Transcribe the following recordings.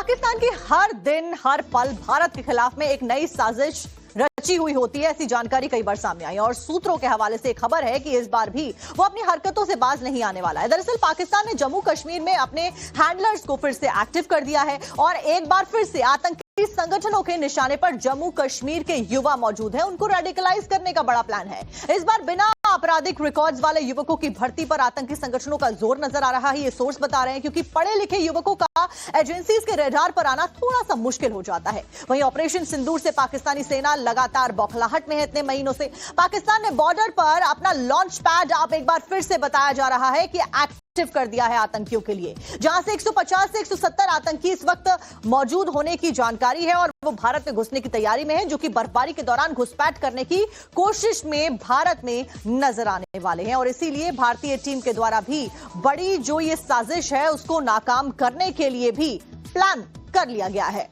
पाकिस्तान की हर दिन हर पल भारत के खिलाफ में एक नई साजिश रची हुई होती है, ऐसी जानकारी कई बार सामने आई और सूत्रों के हवाले से खबर है कि इस बार भी वो अपनी हरकतों से बाज नहीं आने वाला है। दरअसल पाकिस्तान ने जम्मू कश्मीर में अपने हैंडलर्स को फिर से एक्टिव कर दिया है और एक बार फिर से आतंकी संगठनों के निशाने पर जम्मू कश्मीर के युवा मौजूद हैं, उनको रेडिकलाइज करने का बड़ा प्लान है। इस बार बिना आपराधिक रिकॉर्ड्स वाले युवकों की भर्ती पर आतंकी संगठनों का जोर नजर आ रहा है, ये सोर्स बता रहे हैं, क्योंकि पढ़े लिखे युवकों का एजेंसीज के रडार पर आना थोड़ा सा मुश्किल हो जाता है। वहीं ऑपरेशन सिंदूर से पाकिस्तानी सेना लगातार बौखलाहट में है। इतने महीनों से पाकिस्तान ने बॉर्डर पर अपना लॉन्च पैड अब एक बार फिर से बताया जा रहा है कि एक्टिव कर दिया है आतंकियों के लिए, जहां से 150 से 170 आतंकी इस वक्त मौजूद होने की जानकारी है और वो भारत में घुसने की तैयारी में है, जो कि बर्फबारी के दौरान घुसपैठ करने की कोशिश में भारत में नजर आने वाले हैं। और इसीलिए भारतीय टीम के द्वारा भी बड़ी जो ये साजिश है उसको नाकाम करने के लिए भी प्लान कर लिया गया है।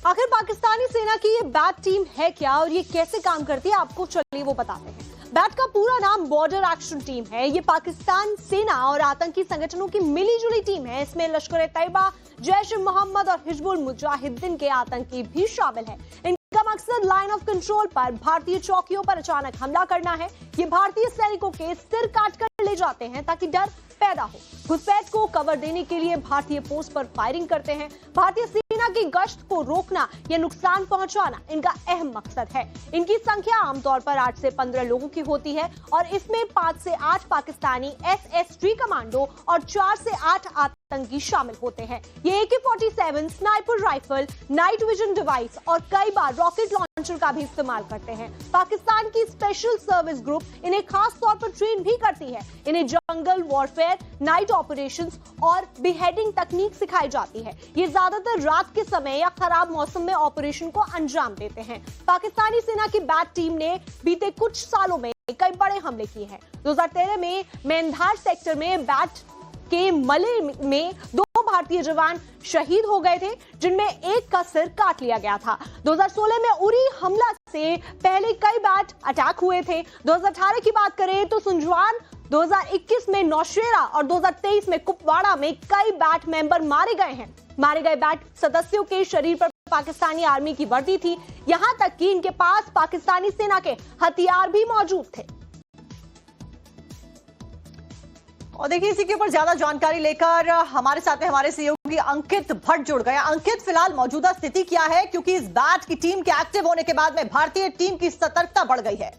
आखिर पाकिस्तानी सेना की ये बैट टीम है क्या और ये कैसे काम करती है, आपको चलिए वो बताते हैं। बैट का पूरा नाम बॉर्डर एक्शन टीम है। ये पाकिस्तान सेना और आतंकी संगठनों की मिलीजुली टीम है। इसमें लश्कर ए तैयबा, जैश ए मोहम्मद और हिजबुल मुजाहिदीन के आतंकी भी शामिल हैं। इनका मकसद लाइन ऑफ कंट्रोल पर भारतीय चौकियों पर अचानक हमला करना है। ये भारतीय सैनिकों के सिर काट कर ले जाते हैं ताकि डर पैदा हो। घुसपैठ को कवर देने के लिए भारतीय पोस्ट पर फायरिंग करते हैं। भारतीय सेना की गश्त को रोकना या नुकसान पहुंचाना इनका अहम मकसद है। इनकी संख्या आमतौर पर 8 से 15 लोगों की होती है और इसमें 5 से 8 पाकिस्तानी SST कमांडो और 4 से 8 आतंकी शामिल होते हैं। ये AK-47 sniper rifle, night vision device और कई बार रॉकेट लॉन्चर का भी इस्तेमाल करते हैं। पाकिस्तान की स्पेशल सर्विस ग्रुप इन्हें खास तौर पर ट्रेन भी करती है। इन्हें जंगल वॉरफेयर, नाइट ऑपरेशंस और बिहेडिंग तकनीक सिखाई जाती है। ये ज्यादातर रात के समय या खराब मौसम में ऑपरेशन को अंजाम देते हैं। पाकिस्तानी सेना की बैट टीम ने बीते कुछ सालों में कई बड़े हमले किए हैं। 2013 में मेंधार सेक्टर में बैट के मले में 2 भारतीय जवान शहीद हो गए थे, जिनमें एक का सिर काट लिया गया था। 2016 में उरी हमला से पहले कई बैट अटैक हुए थे। 2018 की बात करें तो सुंजवान, 2021 में नौशेरा और 2023 में कुपवाड़ा में कई बैट मेंबर मारे गए हैं। मारे गए बैट सदस्यों के शरीर पर पाकिस्तानी आर्मी की वर्दी थी, यहां तक कि इनके पास पाकिस्तानी सेना के हथियार भी मौजूद थे। और देखिए, इसी के ऊपर ज्यादा जानकारी लेकर हमारे साथ में हमारे सहयोगी अंकित भट्ट जुड़ गए। अंकित, फिलहाल मौजूदा स्थिति क्या है, क्योंकि इस बैट की टीम के एक्टिव होने के बाद में भारतीय टीम की सतर्कता बढ़ गई है।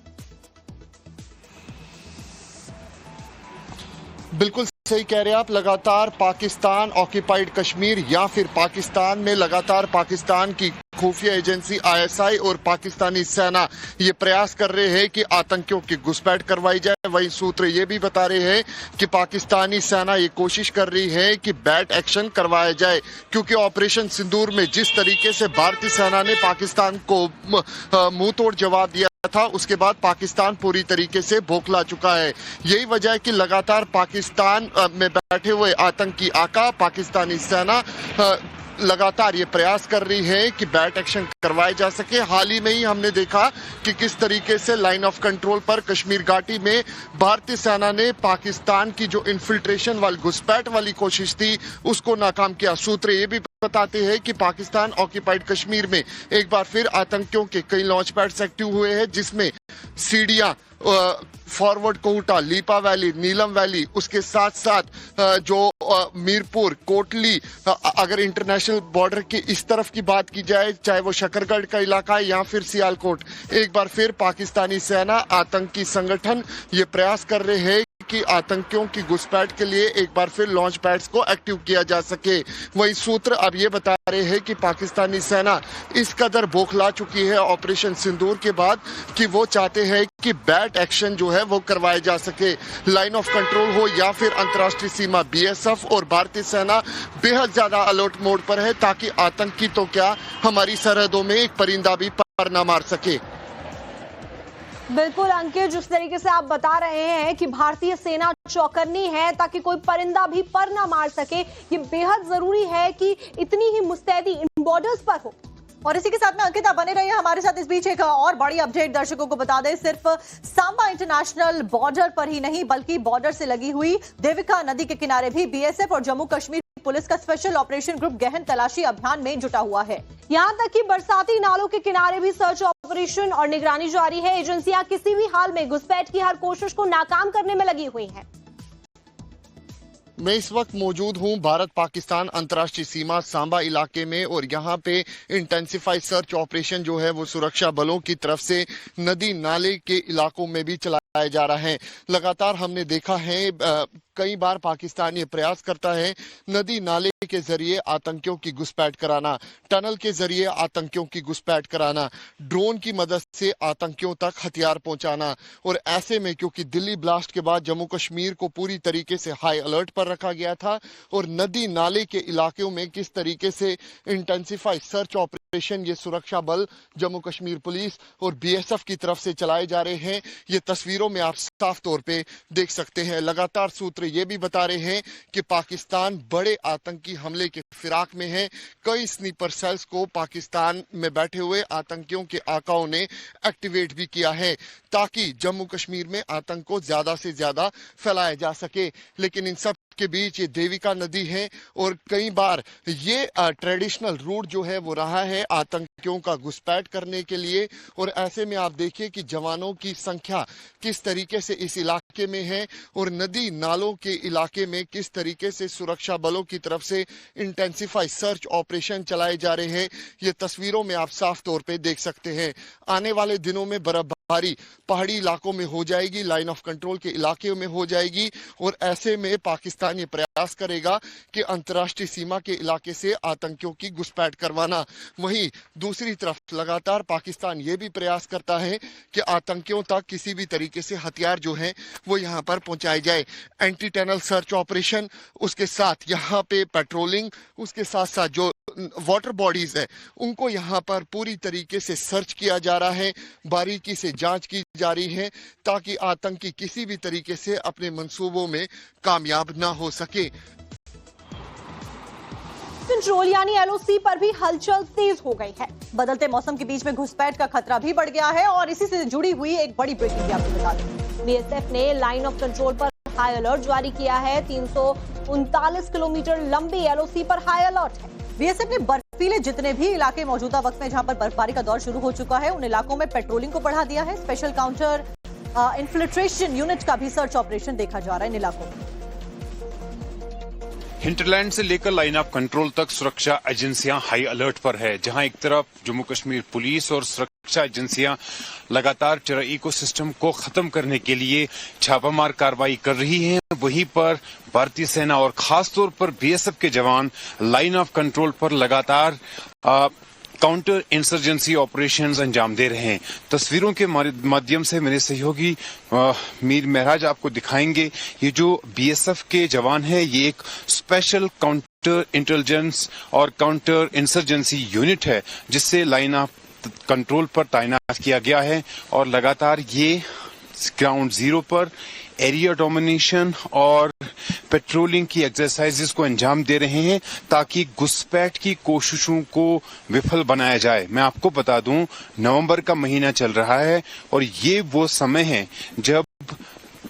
बिल्कुल सही कह रहे हैं आप। लगातार पाकिस्तान ऑक्यूपाइड कश्मीर या फिर पाकिस्तान में लगातार पाकिस्तान की खुफिया एजेंसी ISI और पाकिस्तानी सेना ये प्रयास कर रहे हैं कि आतंकियों की घुसपैठ करवाई जाए। वहीं सूत्र ये भी बता रहे हैं कि पाकिस्तानी सेना ये कोशिश कर रही है कि बैट एक्शन करवाया जाए, क्योंकि ऑपरेशन सिंदूर में जिस तरीके से भारतीय सेना ने पाकिस्तान को मुंह तोड़ जवाब दिया था, उसके बाद पाकिस्तान पूरी तरीके से बौखला चुका है। यही वजह है कि लगातार पाकिस्तान में बैठे हुए आतंकी आका पाकिस्तानी सेना लगातार ये प्रयास कर रही है कि बैट एक्शन करवाए जा सके। हाल ही में ही हमने देखा कि किस तरीके से लाइन ऑफ कंट्रोल पर कश्मीर घाटी में भारतीय सेना ने पाकिस्तान की जो इन्फिल्ट्रेशन वाली घुसपैठ वाली कोशिश थी उसको नाकाम किया। सूत्र ये भी बताते हैं कि पाकिस्तान ऑक्यूपाइड कश्मीर में एक बार फिर आतंकियों के कई लॉन्च पैड्स एक्टिव हुए हैं, जिसमें सीढ़ियां, फॉरवर्ड कोटा, लीपा वैली, नीलम वैली, उसके साथ साथ जो मीरपुर, कोटली, अगर इंटरनेशनल बॉर्डर की इस तरफ की बात की जाए, चाहे वो शकरगढ़ का इलाका है या फिर सियालकोट, एक बार फिर पाकिस्तानी सेना, आतंकी संगठन ये प्रयास कर रहे हैं कि आतंकियों की घुसपैठ के लिए एक बार फिर लॉन्च पैड्स को एक्टिव किया जा सके। वही सूत्र अब ये बता रहे हैं कि पाकिस्तानी सेना इस कदर बौखला चुकी है ऑपरेशन सिंदूर के बाद कि वो चाहते हैं कि बैट एक्शन जो है वो करवाए जा सके। लाइन ऑफ कंट्रोल हो या फिर अंतर्राष्ट्रीय सीमा, BSF और भारतीय सेना बेहद ज्यादा अलर्ट मोड पर है, ताकि आतंकी तो क्या हमारी सरहदों में एक परिंदा भी पर न मार सके। बिल्कुल अंकित, जिस तरीके से आप बता रहे हैं कि भारतीय सेना चौकन्नी है ताकि कोई परिंदा भी पर ना मार सके, ये बेहद जरूरी है कि इतनी ही मुस्तैदी इन बॉर्डर्स पर हो। और इसी के साथ में अंकिता बने रही है हमारे साथ। इस बीच एक और बड़ी अपडेट दर्शकों को बता दें, सिर्फ सांबा इंटरनेशनल बॉर्डर पर ही नहीं बल्कि बॉर्डर से लगी हुई देविका नदी के किनारे भी बीएसएफ और जम्मू कश्मीर पुलिस का स्पेशल ऑपरेशन ग्रुप गहन तलाशी अभियान में जुटा हुआ है। यहां तक कि बरसाती नालों के किनारे भी सर्च ऑपरेशन और निगरानी जारी है। एजेंसियां किसी भी हाल में घुसपैठ की हर कोशिश को नाकाम करने में लगी हुई हैं। मैं इस वक्त मौजूद हूं भारत पाकिस्तान अंतर्राष्ट्रीय सीमा सांबा इलाके में और यहां पे इंटेंसिफाइड सर्च ऑपरेशन जो है वो सुरक्षा बलों की तरफ से नदी नाले के इलाकों में भी चलाया जा रहा है। लगातार हमने देखा है कई बार पाकिस्तान ये प्रयास करता है नदी नाले के जरिए आतंकियों की घुसपैठ कराना, टनल के जरिए आतंकियों की घुसपैठ कराना, ड्रोन की मदद से आतंकियों तक हथियार पहुंचाना। और ऐसे में क्योंकि दिल्ली ब्लास्ट के बाद जम्मू कश्मीर को पूरी तरीके से हाई अलर्ट पर रखा गया था और नदी नाले के इलाकों में किस तरीके से इंटेंसिफाइड सर्च ऑपरेशन ये सुरक्षा बल जम्मू कश्मीर पुलिस और बीएसएफ की तरफ से चलाए जा रहे हैं, ये तस्वीरों में आप साफ तौर पे देख सकते हैं। लगातार सूत्र ये भी बता रहे हैं कि पाकिस्तान बड़े आतंकी हमले के फिराक में है। कई स्नीपर सेल्स को पाकिस्तान में बैठे हुए आतंकियों के आकाओं ने एक्टिवेट भी किया है ताकि जम्मू कश्मीर में आतंक को ज्यादा से ज्यादा फैलाया जा सके। लेकिन इन सब के बीच ये देविका नदी है और कई बार ये ट्रेडिशनल रूट जो है वो रहा है आतंकियों का घुसपैठ करने के लिए। और ऐसे में आप देखिए कि जवानों की संख्या किस तरीके से इस इलाके में है और नदी नालों के इलाके में किस तरीके से सुरक्षा बलों की तरफ से इंटेंसिफाइड सर्च ऑपरेशन चलाए जा रहे हैं, ये तस्वीरों में आप साफ तौर पे देख सकते हैं। आने वाले दिनों में बर्फबारी पहाड़ी इलाकों में हो जाएगी, लाइन ऑफ कंट्रोल के इलाके में हो जाएगी और ऐसे में पाकिस्तान ये प्रयास करेगा कि अंतर्राष्ट्रीय सीमा के इलाके से आतंकियों की घुसपैठ करवाना। वहीं दूसरी तरफ लगातार पाकिस्तान ये भी प्रयास करता है कि आतंकियों तक किसी भी तरीके से हथियार जो है वो यहाँ पर पहुंचाए जाए। एंटी टनल सर्च ऑपरेशन, उसके साथ यहाँ पे पेट्रोलिंग, उसके साथ साथ जो वाटर बॉडीज है उनको यहाँ पर पूरी तरीके से सर्च किया जा रहा है, बारीकी से जांच की जा रही है ताकि आतंकी किसी भी तरीके से अपने मंसूबों में कामयाब ना हो सके। कंट्रोल यानी एलओसी पर भी हलचल तेज हो गई है। बदलते मौसम के बीच में घुसपैठ का खतरा भी बढ़ गया है और इसी से जुड़ी हुई एक बड़ी ब्रेकिंग भी आपको बता दें। बीएसएफ ने लाइन ऑफ कंट्रोल पर हाई अलर्ट जारी किया है। 339 किलोमीटर लंबी एलओसी पर हाई अलर्ट है। बीएसएफ ने बर्फीले जितने भी इलाके मौजूदा वक्त में जहां पर बर्फबारी का दौर शुरू हो चुका है उन इलाकों में पेट्रोलिंग को बढ़ा दिया है। स्पेशल काउंटर इन्फिल्ट्रेशन यूनिट का भी सर्च ऑपरेशन देखा जा रहा है इन इलाकों में। हिंटरलैंड से लेकर लाइन ऑफ कंट्रोल तक सुरक्षा एजेंसियां हाई अलर्ट पर है। जहां एक तरफ जम्मू कश्मीर पुलिस और सुरक्षा एजेंसियां लगातार टेरर इकोसिस्टम को खत्म करने के लिए छापामार कार्रवाई कर रही हैं, वहीं पर भारतीय सेना और खासतौर पर बीएसएफ के जवान लाइन ऑफ कंट्रोल पर लगातार काउंटर इंसर्जेंसी ऑपरेशंस अंजाम दे रहे हैं। तस्वीरों के माध्यम से मेरे सहयोगी मीर महराज आपको दिखाएंगे। ये जो बीएसएफ के जवान हैं ये एक स्पेशल काउंटर इंटेलिजेंस और काउंटर इंसर्जेंसी यूनिट है जिससे लाइन ऑफ कंट्रोल पर तैनात किया गया है और लगातार ये ग्राउंड जीरो पर एरिया डोमिनेशन और पेट्रोलिंग की एक्सरसाइजेस को अंजाम दे रहे हैं ताकि घुसपैठ की कोशिशों को विफल बनाया जाए। मैं आपको बता दूं नवंबर का महीना चल रहा है और ये वो समय है जब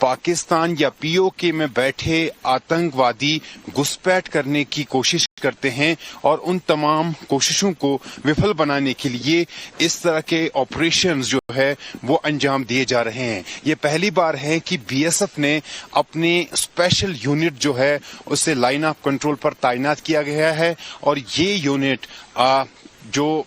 पाकिस्तान या पीओके में बैठे आतंकवादी घुसपैठ करने की कोशिश करते हैं और उन तमाम कोशिशों को विफल बनाने के लिए इस तरह के ऑपरेशंस जो है वो अंजाम दिए जा रहे हैं। ये पहली बार है कि बीएसएफ ने अपने स्पेशल यूनिट जो है उसे लाइन ऑफ कंट्रोल पर तैनात किया गया है और ये यूनिट जो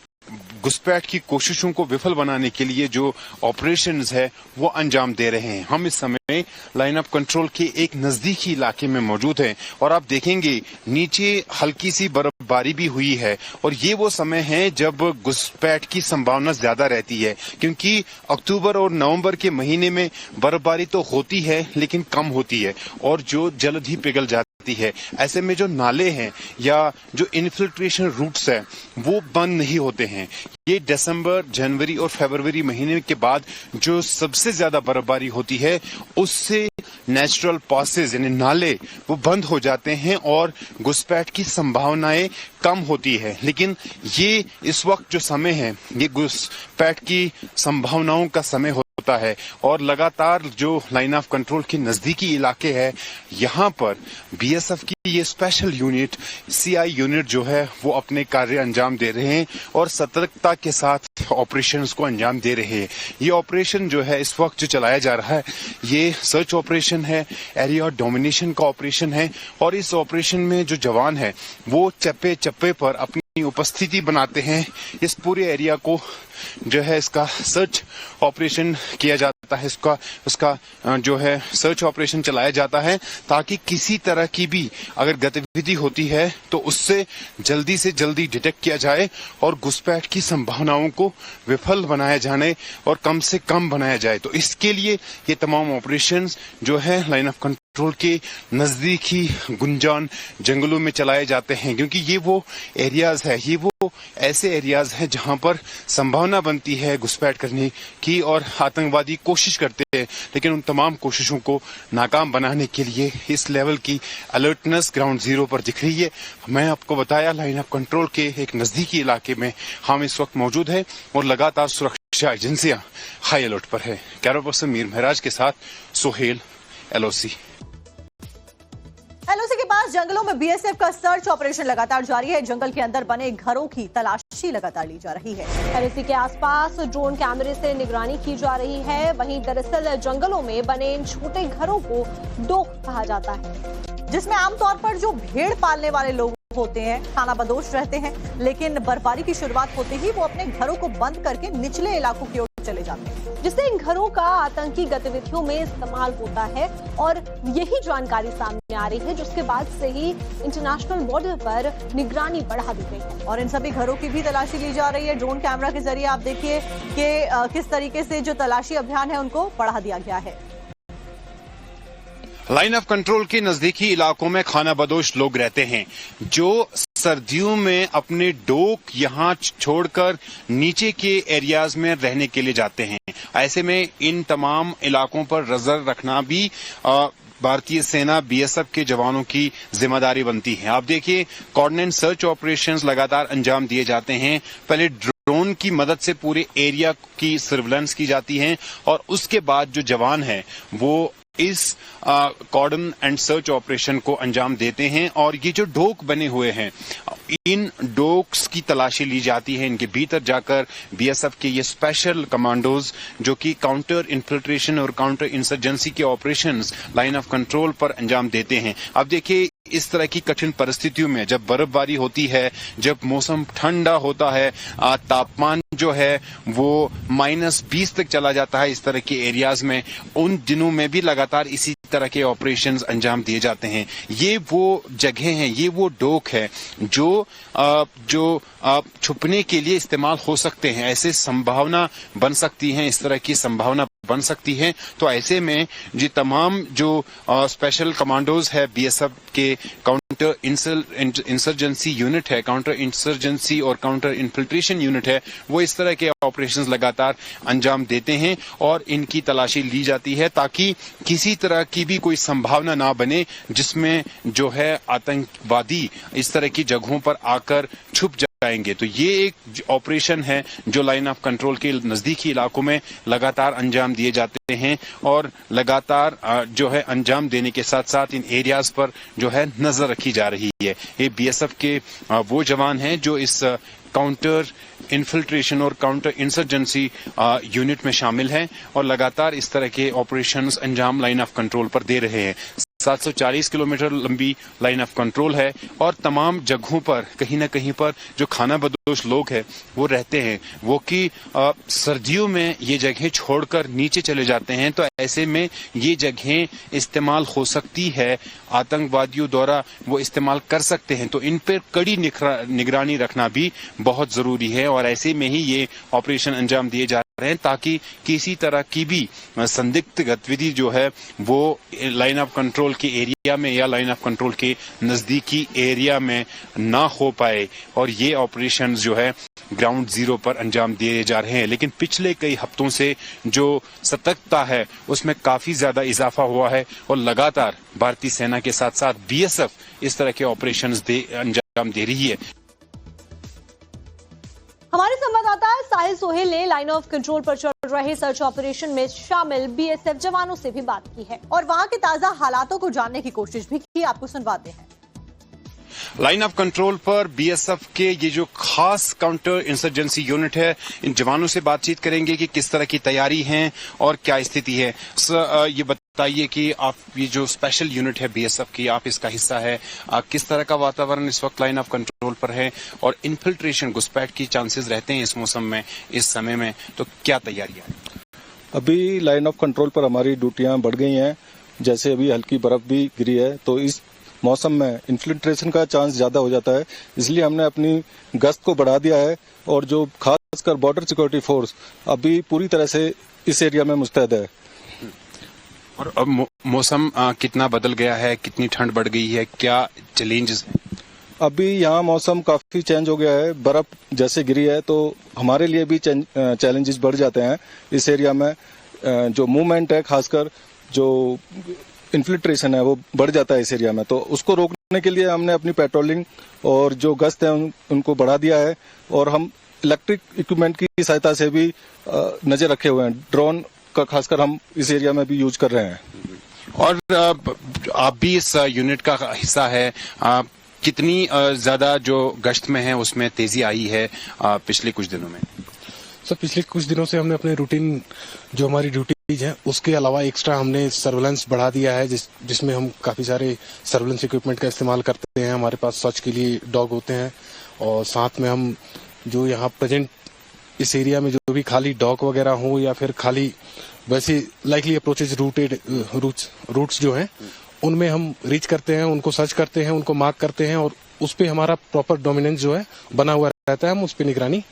घुसपैठ की कोशिशों को विफल बनाने के लिए जो ऑपरेशंस है वो अंजाम दे रहे हैं। हम इस समय लाइन ऑफ कंट्रोल के एक नजदीकी इलाके में मौजूद हैं और आप देखेंगे नीचे हल्की सी बर्फबारी भी हुई है और ये वो समय है जब घुसपैठ की संभावना ज्यादा रहती है क्योंकि अक्टूबर और नवंबर के महीने में बर्फबारी तो होती है लेकिन कम होती है और जो जल्द ही पिघल जाती है। ऐसे में जो नाले हैं या जो इन्फिल्ट्रेशन रूट्स है वो बंद नहीं होते हैं। ये दिसंबर, जनवरी और फरवरी महीने के बाद जो सबसे ज्यादा बर्फबारी होती है उससे नेचुरल पासेज यानी नाले वो बंद हो जाते हैं और घुसपैठ की संभावनाएं कम होती है। लेकिन ये इस वक्त जो समय है ये घुसपैठ की संभावनाओं का समय होता है और लगातार जो लाइन ऑफ कंट्रोल के नजदीकी इलाके है यहाँ पर बीएसएफ की ये स्पेशल यूनिट सीआई यूनिट जो है वो अपने कार्य अंजाम दे रहे हैं और सतर्कता के साथ ऑपरेशंस को अंजाम दे रहे हैं। ये ऑपरेशन जो है इस वक्त जो चलाया जा रहा है ये सर्च ऑपरेशन है, एरिया डोमिनेशन का ऑपरेशन है और इस ऑपरेशन में जो जवान है वो चप्पे चप्पे पर अपनी उपस्थिति बनाते हैं। इस पूरे एरिया को जो है इसका सर्च ऑपरेशन किया जाता है, उसका जो है सर्च ऑपरेशन चलाया जाता है ताकि किसी तरह की भी अगर गतिविधि होती है तो उससे जल्दी से जल्दी डिटेक्ट किया जाए और घुसपैठ की संभावनाओं को विफल बनाया जाने और कम से कम बनाया जाए। तो इसके लिए ये तमाम ऑपरेशंस जो है लाइन ऑफ कंट्रोल के नजदीकी गुंजान जंगलों में चलाए जाते हैं क्योंकि ये वो एरियाज है, ये वो ऐसे एरियाज हैं जहां पर संभावना बनती है घुसपैठ करने की और आतंकवादी कोशिश करते हैं, लेकिन उन तमाम कोशिशों को नाकाम बनाने के लिए इस लेवल की अलर्टनेस ग्राउंड जीरो पर दिख रही है। मैं आपको बताया लाइन ऑफ कंट्रोल के एक नजदीकी इलाके में हम इस वक्त मौजूद है और लगातार सुरक्षा एजेंसियां हाई अलर्ट पर है। कैमरा पर्सन मीर महराज के साथ सोहेल, LOC। एलओसी के पास जंगलों में बीएसएफ का सर्च ऑपरेशन लगातार जारी है। जंगल के अंदर बने घरों की तलाशी लगातार ली जा रही है। एलओसी के आसपास ड्रोन कैमरे से निगरानी की जा रही है। वहीं दरअसल जंगलों में बने इन छोटे घरों को डोक कहा जाता है, जिसमें आमतौर पर जो भेड़ पालने वाले लोग होते हैं खानाबदोश रहते हैं, लेकिन बर्फबारी की शुरुआत होते ही वो अपने घरों को बंद करके निचले इलाकों की ओर चले जाते हैं, जिससे इन घरों का आतंकी गतिविधियों में इस्तेमाल होता है और यही जानकारी सामने आ रही है जिसके बाद से ही इंटरनेशनल बॉर्डर पर निगरानी बढ़ा दी गई है और इन सभी घरों की भी तलाशी ली जा रही है। ड्रोन कैमरा के जरिए आप देखिए कि किस तरीके से जो तलाशी अभियान है उनको बढ़ा दिया गया है। लाइन ऑफ कंट्रोल के नजदीकी इलाकों में खानाबदोश लोग रहते हैं जो सर्दियों में अपने डोक यहां छोड़कर नीचे के एरियाज में रहने के लिए जाते हैं। ऐसे में इन तमाम इलाकों पर नजर रखना भी भारतीय सेना बीएसएफ के जवानों की जिम्मेदारी बनती है। आप देखिए कोऑर्डिनेट सर्च ऑपरेशंस लगातार अंजाम दिए जाते हैं। पहले ड्रोन की मदद से पूरे एरिया की सर्विलांस की जाती है और उसके बाद जो जवान है वो इस कॉर्डन एंड सर्च ऑपरेशन को अंजाम देते हैं और ये जो डोक बने हुए हैं इन डोक्स की तलाशी ली जाती है। इनके भीतर जाकर बीएसएफ के ये स्पेशल कमांडोज जो कि काउंटर इन्फिल्ट्रेशन और काउंटर इंसर्जेंसी के ऑपरेशंस लाइन ऑफ कंट्रोल पर अंजाम देते हैं। अब देखिए इस तरह की कठिन परिस्थितियों में जब बर्फबारी होती है, जब मौसम ठंडा होता है, तापमान जो है वो -20 तक चला जाता है इस तरह के एरियाज में, उन दिनों में भी लगातार इसी तरह के ऑपरेशंस अंजाम दिए जाते हैं। ये वो जगह हैं, ये वो डोक है जो छुपने के लिए इस्तेमाल हो सकते हैं। ऐसे संभावना बन सकती है, इस तरह की संभावना बन सकती है। तो ऐसे में ये तमाम जो स्पेशल कमांडोज है बीएसएफ के काउंटर इंसर्जेंसी यूनिट है, काउंटर इंसर्जेंसी और काउंटर इन्फिल्ट्रेशन यूनिट है, वो इस तरह के ऑपरेशंस लगातार अंजाम देते हैं और इनकी तलाशी ली जाती है ताकि किसी तरह की भी कोई संभावना ना बने जिसमें जो है आतंकवादी इस तरह की जगहों पर आकर छुप जाएंगे। तो ये एक ऑपरेशन है जो लाइन ऑफ कंट्रोल के नजदीकी इलाकों में लगातार अंजाम दिए जाते हैं और लगातार जो है अंजाम देने के साथ साथ इन एरियाज पर जो है नजर रखी जा रही है। ये बीएसएफ के वो जवान हैं जो इस काउंटर इन्फिल्ट्रेशन और काउंटर इंसर्जेंसी यूनिट में शामिल हैं और लगातार इस तरह के ऑपरेशंस अंजाम लाइन ऑफ कंट्रोल पर दे रहे हैं। 740 किलोमीटर लंबी लाइन ऑफ कंट्रोल है और तमाम जगहों पर कहीं ना कहीं पर जो खानाबदोश लोग हैं वो रहते हैं, वो कि सर्दियों में ये जगह छोड़कर नीचे चले जाते हैं। तो ऐसे में ये जगहें इस्तेमाल हो सकती है, आतंकवादियों द्वारा वो इस्तेमाल कर सकते हैं। तो इन पर कड़ी निगरानी रखना भी बहुत जरूरी है और ऐसे में ही ये ऑपरेशन अंजाम दिए जा रहे हैं ताकि किसी तरह की भी संदिग्ध गतिविधि जो है वो लाइन ऑफ कंट्रोल के एरिया में या लाइन ऑफ कंट्रोल के नजदीकी एरिया में ना हो पाए, और ये ऑपरेशन जो है ग्राउंड जीरो पर अंजाम दिए जा रहे हैं। लेकिन पिछले कई हफ्तों से जो सतर्कता है उसमें काफी ज्यादा इजाफा हुआ है और लगातार भारतीय सेना के साथ साथ बीएसएफ इस तरह के ऑपरेशंस अंजाम दे रही है। हमारे संवाददाता साहिल सोहेल ने लाइन ऑफ कंट्रोल पर चल रहे सर्च ऑपरेशन में शामिल बीएसएफ जवानों से भी बात की है और वहां के ताजा हालातों को जानने की कोशिश भी की। आपको सुनवाते हैं। लाइन ऑफ कंट्रोल पर बीएसएफ के ये जो खास काउंटर इंसर्जेंसी यूनिट है, इन जवानों से बातचीत करेंगे कि किस तरह की तैयारी है और क्या स्थिति है। ये बताइए कि आप ये जो स्पेशल यूनिट है बीएसएफ की, आप इसका हिस्सा है, किस तरह का वातावरण इस वक्त लाइन ऑफ कंट्रोल पर है और इन्फिल्ट्रेशन घुसपैठ की चांसेस रहते हैं इस मौसम में, इस समय में, तो क्या तैयारियां हैं? अभी लाइन ऑफ कंट्रोल पर हमारी ड्यूटियां बढ़ गई हैं। जैसे अभी हल्की बर्फ भी गिरी है तो इस मौसम में इन्फिल्ट्रेशन का चांस ज्यादा हो जाता है, इसलिए हमने अपनी गश्त को बढ़ा दिया है और जो खासकर बॉर्डर सिक्योरिटी फोर्स अभी पूरी तरह से इस एरिया में मुस्तैद है। और अब मौसम कितना बदल गया है, कितनी ठंड बढ़ गई है, क्या चैलेंजेस हैं? अभी यहाँ मौसम काफी चेंज हो गया है, बर्फ जैसे गिरी है तो हमारे लिए भी चैलेंजेस बढ़ जाते हैं। इस एरिया में जो मूवमेंट है, खासकर जो इन्फिल्ट्रेशन है वो बढ़ जाता है इस एरिया में, तो उसको रोकने के लिए हमने अपनी पेट्रोलिंग और जो गश्त है उनको बढ़ा दिया है और हम इलेक्ट्रिक इक्विपमेंट की सहायता से भी नजर रखे हुए हैं। ड्रोन का खासकर हम इस एरिया में भी यूज कर रहे हैं। और आप भी इस यूनिट का हिस्सा है, कितनी ज्यादा जो गश्त में है उसमें तेजी आई है पिछले कुछ दिनों में? सर, पिछले कुछ दिनों से हमने अपने रूटीन जो हमारी ड्यूटीज है उसके अलावा एक्स्ट्रा हमने सर्वेलेंस बढ़ा दिया है, जिसमें हम काफी सारे सर्वेलेंस इक्विपमेंट का इस्तेमाल करते हैं। हमारे पास सर्च के लिए डॉग होते हैं और साथ में हम जो यहाँ प्रेजेंट इस एरिया में जो भी खाली डॉग वगैरह हो या फिर खाली वैसे लाइकली अप्रोचेज रूट्स जो हैं उनमें हम रीच करते हैं, उनको सर्च करते हैं, उनको मार्क करते हैं और उस पर हमारा प्रॉपर डोमिनेंस जो है बना हुआ रहता है। हम उस पर निगरानी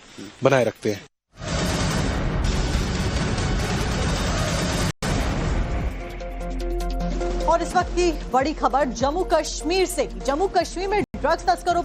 बनाए रखते हैं। और इस वक्त की बड़ी खबर जम्मू कश्मीर से। जम्मू कश्मीर में ड्रग्स तस्करों